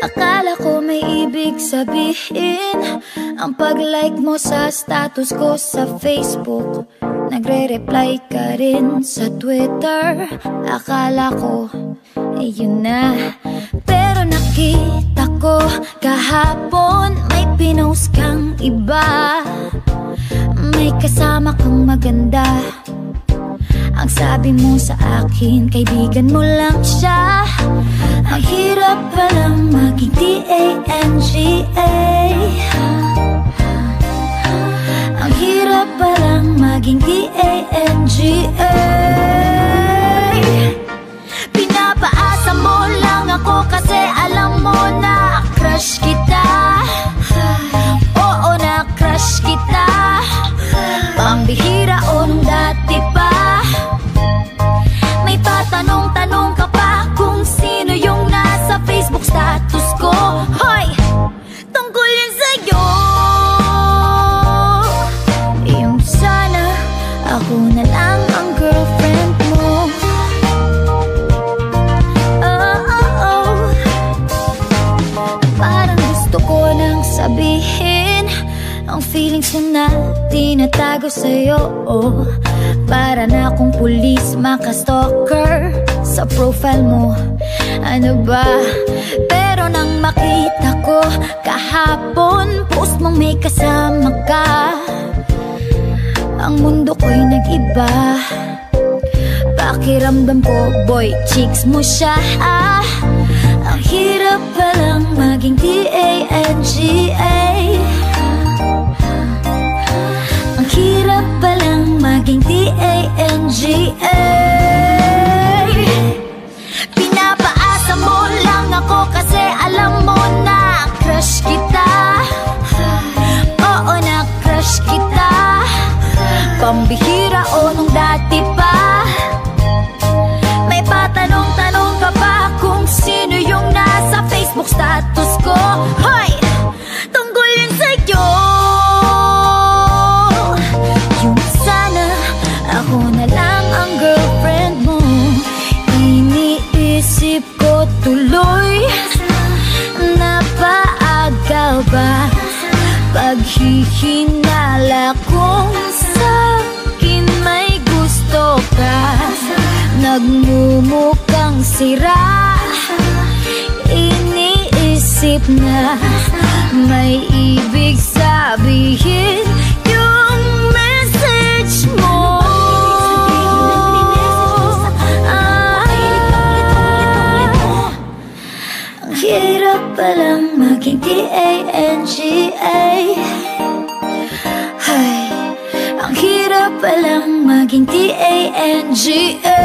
Akala ko may ibig sabihin ang pag-like mo sa status ko sa Facebook. Nagre-reply ka rin sa Twitter. Akala ko, yun na. Pero nakita ko kahapon may pinost kang iba. May kasama kang maganda. Ang sabi mo sa akin, kaibigan mo lang siya. Ang hirap palang maging D-A-N-G-A. Ang hirap palang maging D-A-N-G-A. Pinapaasa mo lang ako kasi alam mo na crush kita. Oo, na crush kita. Pambihira o nung dati pa. May patanong-tanong ka pa kung sino yung nasa Facebook status ko. Hoy! Tungkol yun sa'yo. Yung sana ako na lang ang girlfriend mo. Parang gusto ko nang sabihin ang feelings ko na tinatago sa'yo. Para na akong pulis, maka-stalker sa profile mo. Ano ba? Pero nang makita ko kahapon post mong may kasama ka, ang mundo ko'y nag-iba. Pakiramdam ko, boy, chicks mo siya. Ang hirap palang maging D-A-N-G-A. Ang hirap palang maging D-A-N-G-A. Pinapaasa mo lang ako kasi alam mo na crush kita. Oo, na crush kita. Pambihira o nung dati pa. May patanong-tanong ka pa kung sino yung nasa Facebook status ko. Hoy! Tungkol yun sa'yo. Yung sana ako na lang ang girlfriend mo. Iniisip ko tuloy, napaaga ba paghihinala kung sa'kin may gusto ka. Nagmumukhang sira, iniisip na may ibig sabihin yung message mo. Ang hirap palang maging D-A-N-G-A. Ay, ang hirap palang maging D-A-N-G-A.